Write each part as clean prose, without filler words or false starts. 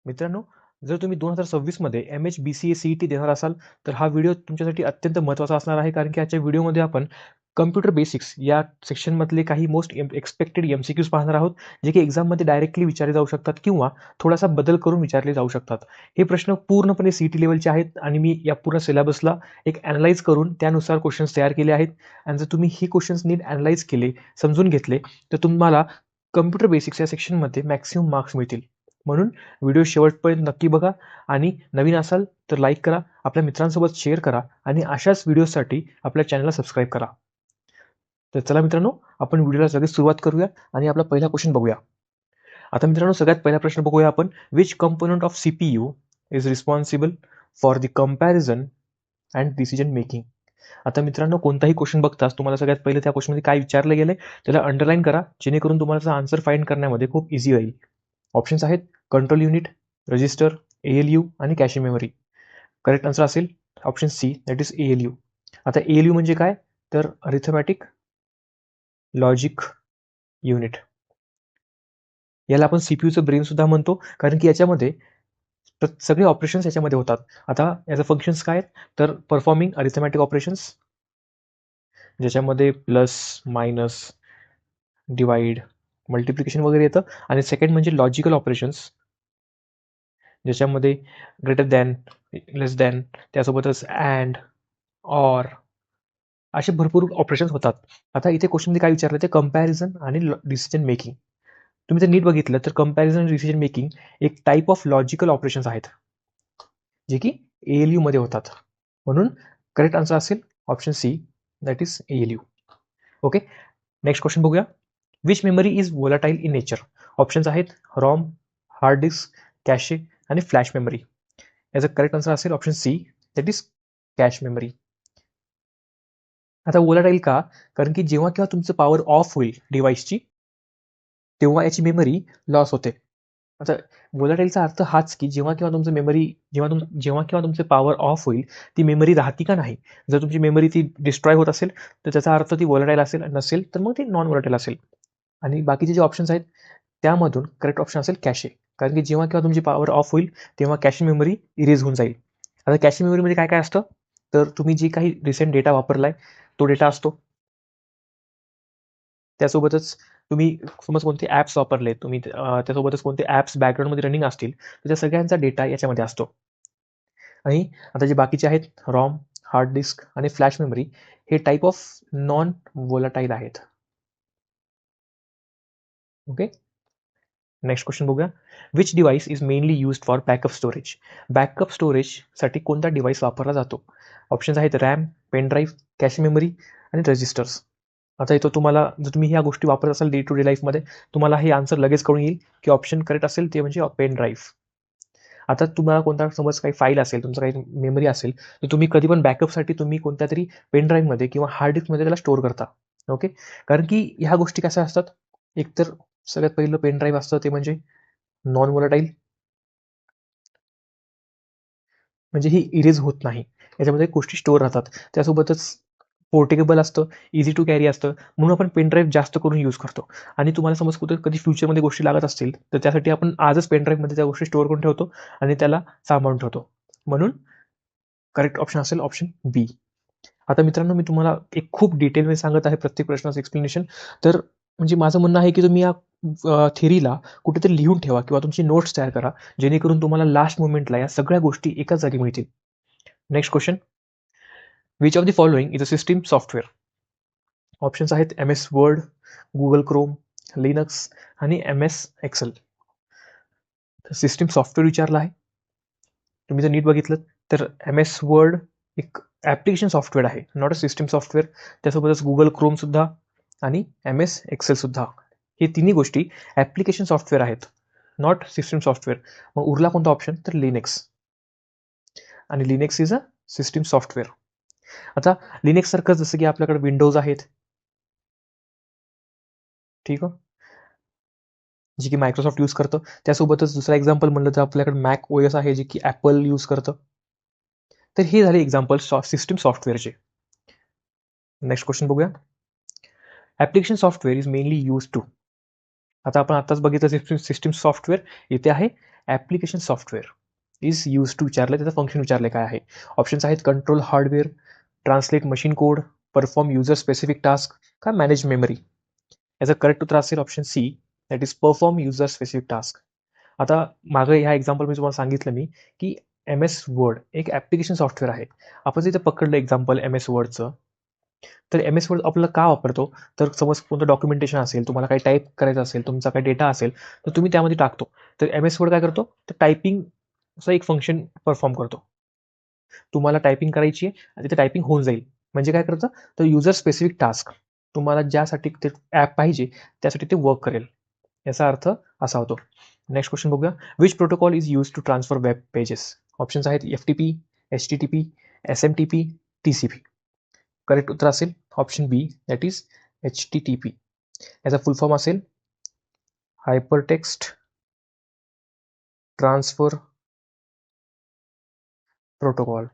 मित्रांनो, जर तुम्ही 2026 मध्ये MH-BCA CET देणार असाल, तर हा व्हिडिओ तुमच्यासाठी अत्यंत महत्त्वाचा असणार आहे. कारण की आजच्या व्हिडिओमध्ये आपण कॉम्प्युटर बेसिक्स या सेक्शनमधले काही मोस्ट एक्सपेक्टेड MCQs पाहणार आहोत, जे की एक्झाममध्ये डायरेक्टली विचारले जाऊ शकतात किंवा थोडासा बदल करून विचारले जाऊ शकतात. हे प्रश्न पूर्णपणे CET लेव्हलचे आहेत आणि मी या पूर्ण सिलेबसला एक ॲनलाईज करून त्यानुसार क्वेश्चन्स तयार केले आहेत. आणि जर तुम्ही ही क्वेश्चन्स नीट ॲनलाईज केले, समजून घेतले, तर तुम्हाला कॉम्प्युटर बेसिक्स या सेक्शनमध्ये मॅक्सिमम मार्क्स मिळतील. म्हणून व्हिडिओ शेवटपर्यंत नक्की बघा आणि नवीन असाल तर लाईक करा, आपल्या मित्रांसोबत शेअर करा आणि अशाच व्हिडिओसाठी आपल्या चॅनलला सबस्क्राईब करा. तर चला मित्रांनो, आपण व्हिडिओला लगेच सुरुवात करूया आणि आपला पहिला क्वेश्चन बघूया. आता मित्रांनो, सगळ्यात पहिला प्रश्न बघूया आपण. Which component of CPU is responsible for the comparison and decision making? आता मित्रांनो, कोणताही क्वेश्चन बघताच तुम्हाला सगळ्यात पहिले त्या क्वेश्चनमध्ये काय विचारलं गेलंय त्याला अंडरलाईन करा, जेणेकरून तुम्हाला आन्सर फाइंड करण्यामध्ये खूप इझी होईल. ऑप्शन्स आहेत कंट्रोल युनिट, रजिस्टर, ALU आणि कॅशे मेमरी. करेक्ट आन्सर असेल option C, that is ALU. आता ALU म्हणजे काय, तर अरिथमॅटिक लॉजिक युनिट. याला आपण CPUचं ब्रेन सुद्धा म्हणतो, कारण की याच्यामध्ये सगळे ऑपरेशन्स याच्यामध्ये होतात. आता याचं फंक्शन्स काय आहेत, तर परफॉर्मिंग अरिथमॅटिक ऑपरेशन्स, ज्याच्यामध्ये प्लस, मायनस, डिवाइड, मल्टिप्लिकेशन वगैरे येतं. आणि सेकंड म्हणजे लॉजिकल ऑपरेशन्स, ज्याच्यामध्ये ग्रेटर दॅन, लेस दॅन, त्यासोबतच अँड, ऑर असे भरपूर ऑपरेशन्स होतात. आता इथे क्वेश्चनमध्ये काय विचारलं ते कंपॅरिझन आणि डिसिजन मेकिंग. तुम्ही जर नीट बघितलं तर कंपॅरिझन आणि डिसिजन मेकिंग एक टाईप ऑफ लॉजिकल ऑपरेशन्स आहेत, जे की ALU मध्ये होतात. म्हणून करेक्ट आन्सर असेल option C, that is ALU. Okay, next question बघूया. Which memory is volatile in nature? Options आहेत रॉम, हार्ड डिस्क, कॅशे आणि फ्लॅश मेमरी. याचा करेक्ट आन्सर असेल option C, that is cache memory. आता volatile का, कारण की जेव्हा केव्हा तुमचं पॉवर ऑफ होईल डिव्हाइसची, तेव्हा याची मेमरी लॉस होते. आता वोलाटाईलचा अर्थ हाच की जेव्हा केव्हा तुमचं मेमरी, जेव्हा केव्हा तुमचे पॉवर ऑफ होईल, ती मेमरी राहती का नाही. जर तुमची मेमरी ती डिस्ट्रॉय होत असेल तर त्याचा अर्थ ती वोलाटाईल असेल, नसेल तर मग ती नॉन वोलाटाईल असेल. आणि बाकीचे जे ऑप्शन्स आहेत त्यामधून करेक्ट ऑप्शन असेल कॅशे, कारण की जेव्हा केव्हा तुमची पॉवर ऑफ होईल तेव्हा कॅशे मेमरी इरेज होऊन जाईल. आता कॅशे मेमरीमध्ये काय काय असतं, तर तुम्ही जे काही रिसेंट डेटा वापरलाय तो डेटा असतो. त्यासोबतच तुम्ही समज कोणते ॲप्स वापरले तुम्ही, त्यासोबतच कोणते ॲप्स बॅकग्राऊंडमध्ये रनिंग असतील तर त्या सगळ्यांचा डेटा याच्यामध्ये असतो. आणि आता जे बाकीचे आहेत रॉम, हार्ड डिस्क आणि फ्लॅश मेमरी, हे टाईप ऑफ नॉन वोलाटाईल आहेत. ओके, नेक्स्ट क्वेश्चन बघूया. Which device is mainly used for backup storage? Backup स्टोरेजसाठी कोणता डिव्हाइस वापरला जातो? ऑप्शन्स आहेत RAM, pen drive, cache memory आणि रजिस्टर्स. आता इथं तुम्हाला, जर तुम्ही ह्या गोष्टी वापरत असाल डे टू डे लाईफमध्ये, तुम्हाला हे आन्सर लगेच कळून येईल की ऑप्शन करेक्ट असेल ते म्हणजे पेन ड्राईव्ह. आता तुम्हाला कोणता समज काही फाईल असेल, तुमचं काही मेमरी असेल, तर तुम्ही कधी पण बॅकअपसाठी तुम्ही कोणत्या तरी पेन ड्राईव्हमध्ये किंवा हार्ड डिस्कमध्ये त्याला स्टोअर करता. ओके, कारण की ह्या गोष्टी कशा असतात, एकतर सगळ्यात पहिलं पेन ड्राईव्ह असतं ते म्हणजे नॉन वोलाटाईल, म्हणजे ही इरेज होत नाही, याच्यामध्ये गोष्टी स्टोअर राहतात. त्यासोबतच पोर्टेबल असतं, इझी टू कॅरी असतं, म्हणून आपण पेन ड्राईव्ह जास्त करून यूज करतो. आणि तुम्हाला समज कुठे कधी फ्युचरमध्ये गोष्टी लागत असतील तर त्यासाठी आपण आजच पेन ड्राईव्हमध्ये त्या गोष्टी स्टोअर करून ठेवतो आणि त्याला सांभाळून ठेवतो. म्हणून करेक्ट ऑप्शन असेल ऑप्शन बी. आता मित्रांनो, मी तुम्हाला एक खूप डिटेलमध्ये सांगत आहे प्रत्येक प्रश्नाचं एक्सप्लेनेशन. तर म्हणजे माझं म्हणणं आहे की तुम्ही या थेरीला कुठेतरी लिहून ठेवा किंवा तुमची नोट्स तयार करा, जेणेकरून तुम्हाला लास्ट मोमेंटला या सगळ्या गोष्टी एकाच जागी मिळतील. Next question. Which of the following is a system software? Options आहेत MS word, Google Chrome, Linux आणि MS एक्सेल. सिस्टीम सॉफ्टवेअर विचारला आहे. तुम्ही जर नीट बघितलं तर MS वर्ड एक ॲप्लिकेशन सॉफ्टवेअर आहे, नॉट अ सिस्टीम सॉफ्टवेअर. त्यासोबतच गुगल क्रोम सुद्धा आणि MS एक्सेल सुद्धा, हे तिन्ही गोष्टी ॲप्लिकेशन सॉफ्टवेअर आहेत, नॉट सिस्टीम सॉफ्टवेअर. मग उरला कोणता ऑप्शन, तर लिनक्स. आणि Linux is a system software. आता लिनक्स सारखं जसं की आपल्याकडे विंडोज आहेत, ठीक आहे, जे की मायक्रोसॉफ्ट यूज करतं. त्यासोबतच दुसरा एक्झाम्पल म्हणलं तर आपल्याकडे मॅक OS आहे, जे की ॲपल यूज करतं. तर हे झाले एक्झाम्पल सिस्टीम सॉफ्टवेअरचे. नेक्स्ट क्वेश्चन बघूया. Application software is mainly use to. आता आपण आताच बघितलं सिस्टीम सॉफ्टवेअर, इथे आहे application software is use to विचारलं, त्याचं फंक्शन विचारले काय आहे. ऑप्शन्स आहेत control hardware, translate machine code, perform user specific task, का मॅनेज मेमरी. याचं करेक्ट उत्तर असेल option C, that is perform user specific task. आता मागं ह्या एक्झाम्पल मी तुम्हाला सांगितलं मी की MS वर्ड एक ॲप्लिकेशन सॉफ्टवेअर आहे. आपण जर इथं पकडलं एक्झाम्पल MS वर्डचं, तर MS वर्ड आपल्याला का वापरतो, तर समज कोणतं डॉक्युमेंटेशन असेल, तुम्हाला काही टाईप करायचं असेल, तुमचा काही डेटा असेल, तर तुम्ही त्यामध्ये टाकतो. तर MS वर्ड काय करतो, तर टायपिंगचं एक फंक्शन परफॉर्म करतो. तुम्हाला टायपिंग करायची आहे आणि तिथे टायपिंग होऊन जाईल. म्हणजे काय करतं, तर युजर स्पेसिफिक टास्क तुम्हाला ज्यासाठी ते ॲप पाहिजे त्यासाठी ते वर्क करेल. याचा अर्थ असा होतो. नेक्स्ट क्वेश्चन बघूया. Which protocol is use to transfer web pages. Options आहेत FTP, HTTP, SMTP, TCP. Correct उत्तर असेल option B, that is HTTP. याचा फुल फॉर्म असेल हायपरटेक्स्ट ट्रान्सफर प्रोटोकॉल.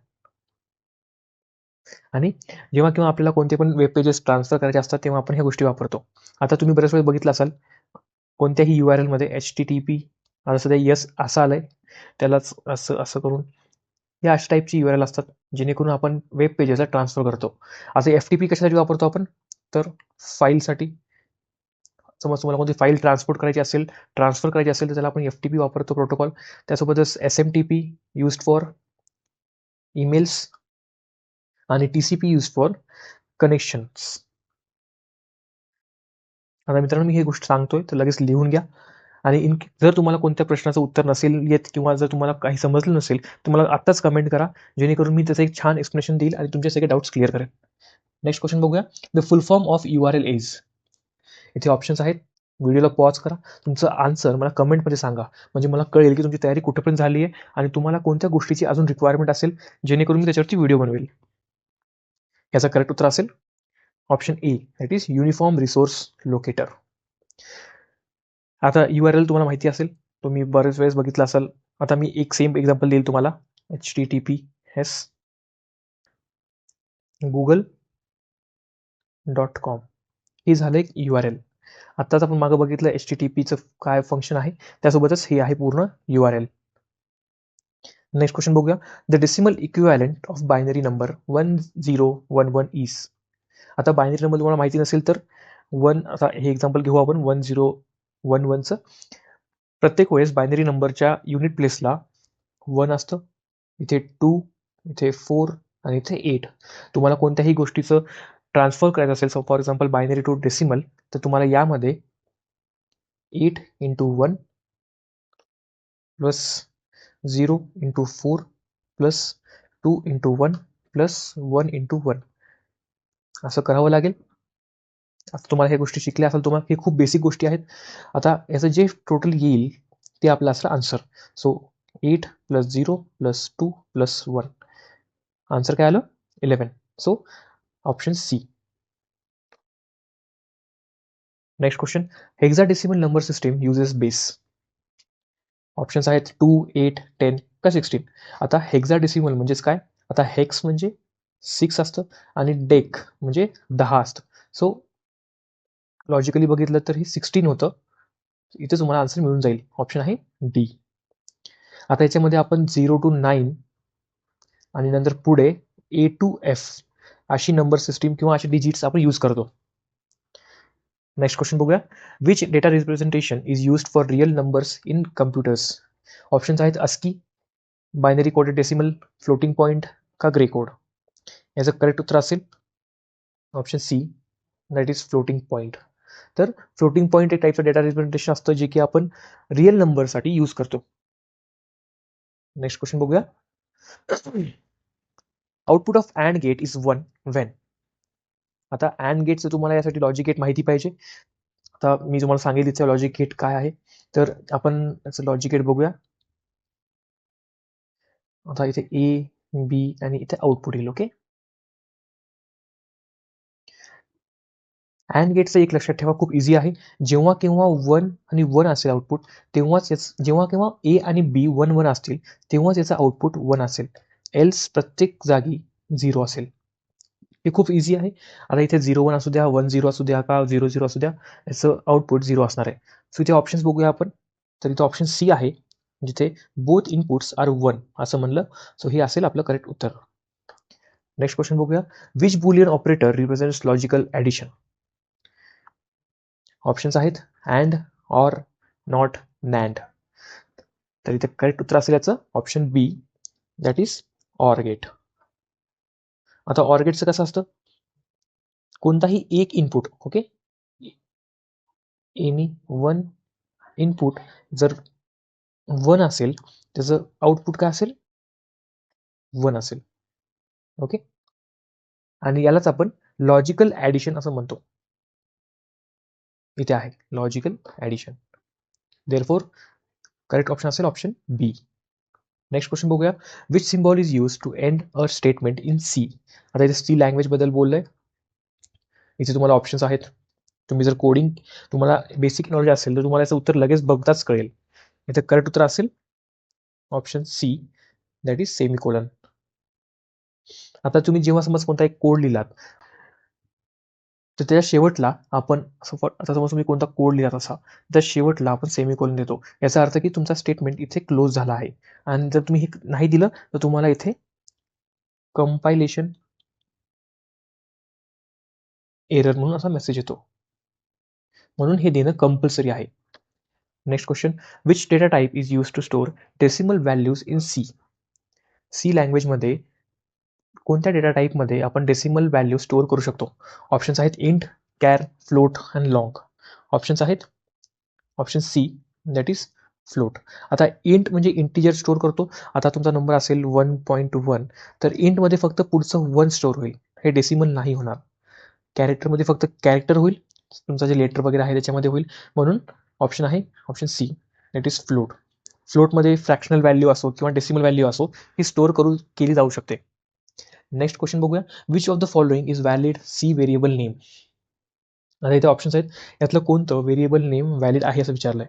आणि जेव्हा केव्हा आपल्याला कोणते पण वेब पेजेस ट्रान्सफर करायचे असतात तेव्हा आपण ह्या गोष्टी वापरतो. आता तुम्ही बऱ्याच वेळेस बघितलं असाल कोणत्याही URL मध्ये HTTP आता सध्या यस असं आलंय, त्यालाच असं असं करून या अशा टाईपची URL असतात जेणेकरून आपण वेब पेजेसला ट्रान्सफर करतो. आता FTP कशासाठी वापरतो आपण, तर फाईलसाठी. समज तुम्हाला कोणती फाईल ट्रान्सफर करायची असेल तर त्याला आपण FTP वापरतो प्रोटोकॉल. त्यासोबतच SMTP युज्ड फॉर ईमेल्स आणि TCP यूज फॉर कनेक्शन्स. आता मित्रांनो मी ही गोष्ट सांगतोय तर लगेच लिहून घ्या. आणि जर तुम्हाला कोणत्या प्रश्नाचं उत्तर नसेल येत किंवा जर तुम्हाला काही समजलं नसेल तर मला आत्ताच कमेंट करा, जेणेकरून मी त्याचं एक छान एक्सप्लेनेशन देईल आणि तुमचे सगळे डाऊट्स क्लिअर करेन. नेक्स्ट क्वेश्चन बघूया. The full form of URL is. इथे ऑप्शन्स आहेत. व्हिडिओला पॉज करा, तुमचं आन्सर मला कमेंटमध्ये सांगा, म्हणजे मला कळेल की तुमची तयारी कुठेपर्यंत झाली आहे आणि तुम्हाला कोणत्या गोष्टीची अजून रिक्वायरमेंट असेल, जेणेकरून मी त्याच्यावरती व्हिडिओ बनवेल. याचं करेक्ट उत्तर असेल option A, that is uniform resource locator. आता URL तुम्हाला माहिती असेल, तुम्ही बरेच वेळेस बघितलं असेल. आता मी एक सेम एक्झाम्पल देईल तुम्हाला. HTTPS google.com हे झालं एक URL. आत्ताच आपण मागं बघितलं HTTPचं काय फंक्शन आहे, त्यासोबतच हे आहे पूर्ण URL. नेक्स्ट क्वेश्चन बघूया. The decimal equivalent of binary number 1011 is. आता बायनरी नंबर तुम्हाला माहिती नसेल तर आता हे एक्झाम्पल घेऊ आपण 1011चं. प्रत्येक वेळेस बायनरी नंबरच्या युनिट प्लेसला 1 असतं, इथे 2, इथे 4 आणि इथे 8. तुम्हाला कोणत्याही गोष्टीचं ट्रान्सफर करायचं असेल, so for example binary to decimal, तर तुम्हाला यामध्ये 8 × 1 प्लस 0 × 4 प्लस 2 × 1 प्लस 1 × 1 असं करावं लागेल. आता तुम्हाला ह्या गोष्टी शिकल्या असेल तुम्हाला, हे खूप बेसिक गोष्टी आहेत. आता याचं जे टोटल येईल ते आपलं असलं आन्सर. सो 8 + 0 + 2 + 1 आन्सर काय आलं 11. So option C. Next question. Hexadecimal number system uses base. Options आहेत 2, 8, 10 का 16. आता हेक्साडेसिमल म्हणजेच काय, आता हेक्स म्हणजे 6 असतं आणि डेक म्हणजे 10 असतं. सो लॉजिकली बघितलं तर हे 16 होतं. इथे तुम्हाला आन्सर मिळून जाईल. ऑप्शन आहे डी. आता याच्यामध्ये आपण 0 to 9 आणि नंतर पुढे A to F अशी नंबर सिस्टीम किंवा अशी डिजिट्स आपण यूज करतो. नेक्स्ट क्वेश्चन बघूया. Which data representation is used for real numbers in computers. Options आहेत ASCII, binary coded decimal, floating point का ग्रे कोड. याचं करेक्ट उत्तर असेल option C, that is floating point. तर फ्लोटिंग पॉईंट एक टाईपचं डेटा रिप्रेझेंटेशन असतं जे की आपण रिअल नंबरसाठी यूज करतो. नेक्स्ट क्वेश्चन बघूया. Output of and gate is 1 when. आता अँड गेटचं तुम्हाला यासाठी लॉजिक गेट माहिती पाहिजे. आता मी तुम्हाला सांगेल इथे लॉजिक गेट काय आहे, तर आपण याचं लॉजिक गेट बघूया. आता इथे A, B आणि इथे आउटपुट येईल. ओके. अँड गेटचं एक लक्षात ठेवा, खूप इझी आहे. जेव्हा केव्हा 1 आणि 1 असेल आउटपुट, तेव्हाच जेव्हा केव्हा A आणि B 1, 1 असतील तेव्हाच याचं आउटपुट 1 असेल, एल्स प्रत्येक जागी 0 असेल. हे खूप इझी आहे. आता इथे 0, 1 असू द्या, 1, 0 असू द्या का 0, 0 असू द्या, याचं आउटपुट 0 असणार आहे. सो इथे ऑप्शन्स बघूया आपण. तर इथे ऑप्शन सी आहे, जिथे बोथ इनपुट्स आर 1 असं म्हणलं, सो हे असेल आपलं करेक्ट उत्तर. नेक्स्ट क्वेश्चन बघूया. Which boolean operator represents logical addition? Options आहेत अँड, ऑर, नॉट, नॅन्ड. तर इथे करेक्ट उत्तर असेल याचं option B, that is or gate. आता ऑर गेटचं कसं असतं, कोणताही एक input, okay, any one input जर 1 असेल, त्याचं आउटपुट काय असेल, 1 असेल. ओके, आणि यालाच आपण लॉजिकल ॲडिशन असं म्हणतो. इथे आहे logical addition. Therefore correct option असेल ऑप्शन बी. नेक्स्ट क्वेश्चन बघूया. Which symbol is use to end a statement in C? आता इथे सी लँग्वेज बद्दल बोललंय. इथे तुम्हाला ऑप्शन्स आहेत. तुम्ही जर कोडिंग, तुम्हाला बेसिक नॉलेज असेल तर तुम्हाला याचं उत्तर लगेच बघताच कळेल. इथे करेक्ट उत्तर असेल option C, that is semicolon. आता तुम्ही जेव्हा समज कोणता एक कोड लिहिलात, तर त्याच्या शेवटला आपण आता समज तुम्ही कोणता कोड लिहिलात असा, त्या शेवटला आपण सेमिकोलन देतो. याचा अर्थ की तुमचा स्टेटमेंट इथे क्लोज झाला आहे. आणि जर तुम्ही हे नाही दिलं तर तुम्हाला इथे कंपायलेशन एरर म्हणून असा मेसेज येतो. म्हणून हे देणं कंपल्सरी आहे. Next question. Which data type is use to store decimal values in C? C लँग्वेजमध्ये कोणत्या डेटा टाईपमध्ये आपण डेसिमल व्हॅल्यू स्टोअर करू शकतो? ऑप्शन्स आहेत इंट, कॅर, फ्लोट आणि लॉंग. ऑप्शन्स आहेत option C, that is float. आता इंट म्हणजे इंटिजर स्टोअर करतो. आता तुमचा नंबर असेल 1.1, तर इंटमध्ये फक्त पुढचं 1 स्टोअर होईल, हे डेसिमल नाही होणार. कॅरेक्टरमध्ये फक्त कॅरेक्टर होईल, तुमचा जे लेटर वगैरे आहे त्याच्यामध्ये होईल. म्हणून ऑप्शन आहे option C, that is float. फ्लोटमध्ये फ्रॅक्शनल व्हॅल्यू असो किंवा डेसिमल व्हॅल्यू असो, ही स्टोअर केली जाऊ शकते. नेक्स्ट क्वेश्चन बघूया. Which of the following is valid C variable name? आता इथे ऑप्शन्स आहेत. यातलं कोणतं व्हेरिएबल नेम व्हॅलिड आहे असं विचारलंय.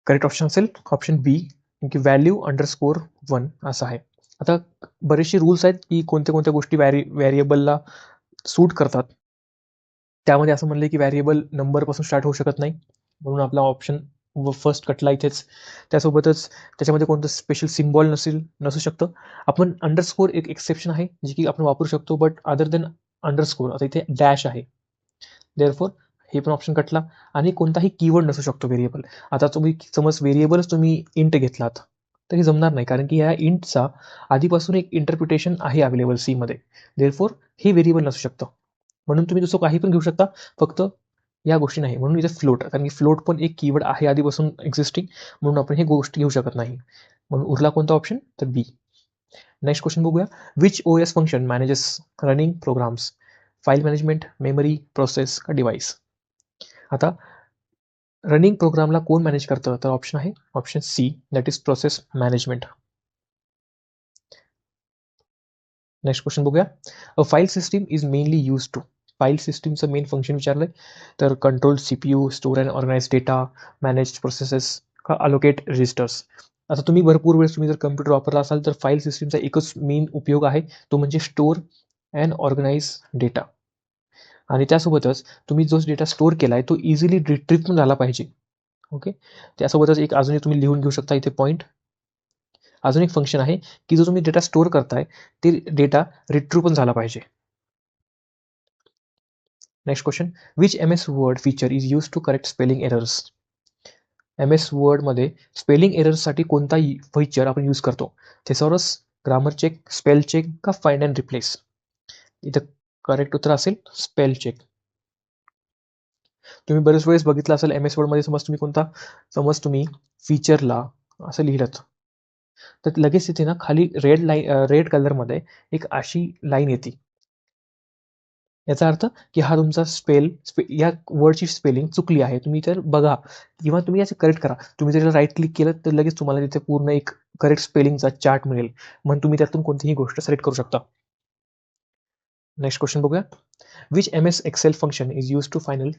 करेक्ट ऑप्शन असेल ऑप्शन बी, की व्हॅल्यू अंडरस्कोर 1 असं आहे. आता बरेचसे रूल्स आहेत की कोणत्या कोणत्या गोष्टी व्हॅरिएबलला सूट करतात. त्यामध्ये असं म्हणलं की व्हॅरिएबल नंबरपासून स्टार्ट होऊ शकत नाही, म्हणून आपला ऑप्शन फर्स्ट कटला इथेच. त्यासोबतच त्याच्यामध्ये कोणतं स्पेशल सिम्बॉल नसू शकतं. आपण अंडरस्कोर एक एक्सेप्शन आहे जे की आपण वापरू शकतो, बट अदर देन अंडरस्कोर आता इथे डॅश आहे. देअरफॉर हे पण ऑप्शन कटला. आणि कोणताही कीवर्ड नसू शकतो व्हेरिएबल. आता तुम्ही समज व्हेरिएबलच तुम्ही इंट घेतलात तर हे जमणार नाही, कारण की या इंटचा आधीपासून एक इंटरप्रिटेशन आहे अवेलेबल सीमध्ये. देअरफॉर हे व्हेरिएबल नसू शकतं. म्हणून तुम्ही दुसरं काही पण घेऊ शकता, फक्त या गोष्टी नाही. म्हणून इथे फ्लोट, कारण की फ्लोट पण एक कीवर्ड आहे आधीपासून एक्झिस्टिंग, म्हणून आपण हे गोष्टी घेऊ शकत नाही. म्हणून उरला कोणता ऑप्शन, तर बी. नेक्स्ट क्वेश्चन बघूया. Which OS function manages running programs? File management, memory, process का डिव्हाइस? आता रनिंग प्रोग्रामला कोण मॅनेज करतं, तर ऑप्शन आहे option C, that is process management. Next question बघूया. A file system is mainly use to? File सिस्टीमचं मेन फंक्शन विचारलंय, तर control CPU, store and organise data, manage processes का अलोकेट रजिस्टर्स? आता तुम्ही भरपूर वेळेस तुम्ही जर कम्प्युटर वापरला असाल तर फाईल सिस्टीमचा एकच मेन उपयोग आहे, तो म्हणजे स्टोअर अँड ऑर्गनाइज डेटा. आणि त्यासोबतच तुम्ही जो डेटा स्टोअर केलाय तो इझिली रिट्रीव्ह पण झाला पाहिजे. ओके, त्यासोबतच एक अजूनही तुम्ही लिहून घेऊ शकता इथे पॉईंट. अजून एक फंक्शन आहे की जो तुम्ही डेटा स्टोअर करताय ते डेटा रिट्रीव्ह पण झाला पाहिजे. Next question. Which M S Word feature is use to correct spelling errors? M S वर्डमध्ये स्पेलिंग एरर्ससाठी कोणता फीचर आपण यूज करतो? Thesaurus, grammar check, spell check का फाइंड अँड रिप्लेस? इथं करेक्ट उत्तर असेल स्पेल चेक. तुम्ही बरेच वेळेस बघितलं असेल एम एस वर्डमध्ये, समज तुम्ही फीचरला असं लिहिलं तर लगेच तिथे ना खाली रेड कलरमध्ये एक अशी लाईन येते. याचा अर्थ की हा तुमचा या वर्डची स्पेलिंग चुकली आहे, तुम्ही तर बघा किंवा तुम्ही याचे करेक्ट करा. तुम्ही जर राईट क्लिक केलं तर लगेच तुम्हाला तिथे पूर्ण एक करेक्ट स्पेलिंगचा चार्ट मिळेल, म्हणून तुम्ही त्यातून कोणतीही गोष्ट सिलेक्ट करू शकता. नेक्स्ट क्वेश्चन बघूया. Which M S Excel function is use to final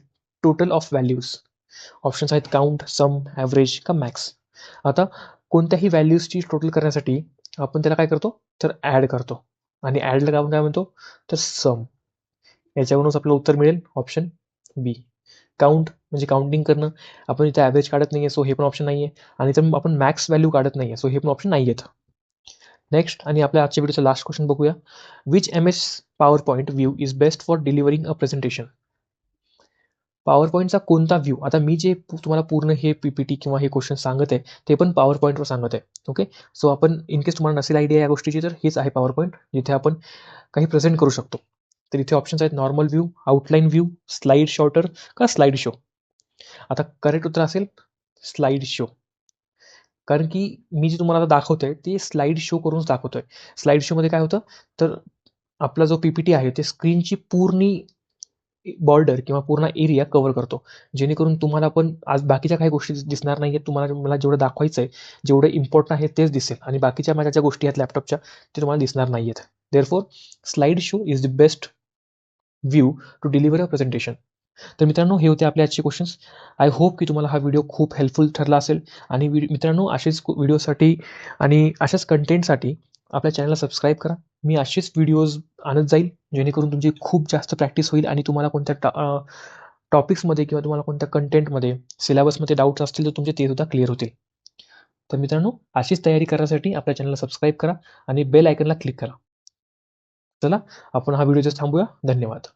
total of values? Options आहेत काउंट, सम, ॲव्हरेज का मॅक्स? आता कोणत्याही व्हॅल्यूजची टोटल करण्यासाठी आपण त्याला काय करतो, तर ॲड करतो. आणि ॲडला आपण काय म्हणतो, तर सम. याच्यावरूनच आपलं उत्तर मिळेल ऑप्शन बी, काउंट, म्हणजे काउंटिंग करणं, आपण इथे ॲव्हरेज काढत नाही आहे, सो हे पण ऑप्शन नाही आहे. आणि जर आपण मॅक्स व्हॅल्यू काढत नाही आहे, सो हे पण ऑप्शन नाही आहेत. नेक्स्ट आणि आपल्या आजच्या व्हिडिओचा लास्ट क्वेश्चन बघूया. Which MS power point view is best for delivering a presentation? Power पॉईंटचा कोणता व्ह्यू? आता मी जे तुम्हाला पूर्ण हे PPT किंवा हे क्वेश्चन सांगत आहे ते पण पॉवर पॉईंटवर सांगत आहे. ओके, सो आपण इन केस तुम्हाला नसेल आयडिया या गोष्टीची, तर हेच आहे पॉवर पॉईंट, जिथे आपण काही प्रेझेंट करू शकतो. तर इथे ऑप्शन्स आहेत normal view, outline view, slide shorter का स्लाइड शो. आता करेक्ट उत्तर असेल स्लाइड शो. कारण की मी जे तुम्हाला आता दाखवतोय ते स्लाइड शो करूनच दाखवतोय. स्लाइड शोमध्ये काय होतं, तर आपला जो PPT आहे ते स्क्रीनची पूर्ण बॉर्डर किंवा पूर्ण एरिया कव्हर करतो. जेणेकरून तुम्हाला पण आज बाकीच्या काही गोष्टी दिसणार नाही आहेत. तुम्हाला मला जेवढं दाखवायचं आहे, जेवढं इम्पॉर्टंट आहे तेच दिसेल आणि बाकीच्या माझ्या ज्या गोष्टी आहेत लॅपटॉपच्या ते तुम्हाला दिसणार नाही आहेत. Therefore slide show is the best view to deliver a presentation. तर मित्रांनो, हे होते आपले आजचे क्वेश्चन्स. आय होप की तुम्हाला हा व्हिडिओ खूप हेल्पफुल ठरला असेल. आणि मित्रांनो, असेच व्हिडिओसाठी आणि अशाच कंटेंटसाठी आपल्या चॅनलला सबस्क्राईब करा. मी असेच व्हिडिओज आणत जाईल, जेणेकरून तुमची खूप जास्त प्रॅक्टिस होईल आणि तुम्हाला कोणत्या टॉपिक्समध्ये किंवा तुम्हाला कोणत्या कंटेंटमध्ये सिलेबसमध्ये डाऊट्स असतील तर तुमचे ते सुद्धा क्लिअर होतील. तर मित्रांनो, अशीच तयारी करण्यासाठी आपल्या चॅनलला सबस्क्राईब करा आणि बेल आयकनला क्लिक करा. चला, आपण हा व्हिडिओ थांबूया. धन्यवाद.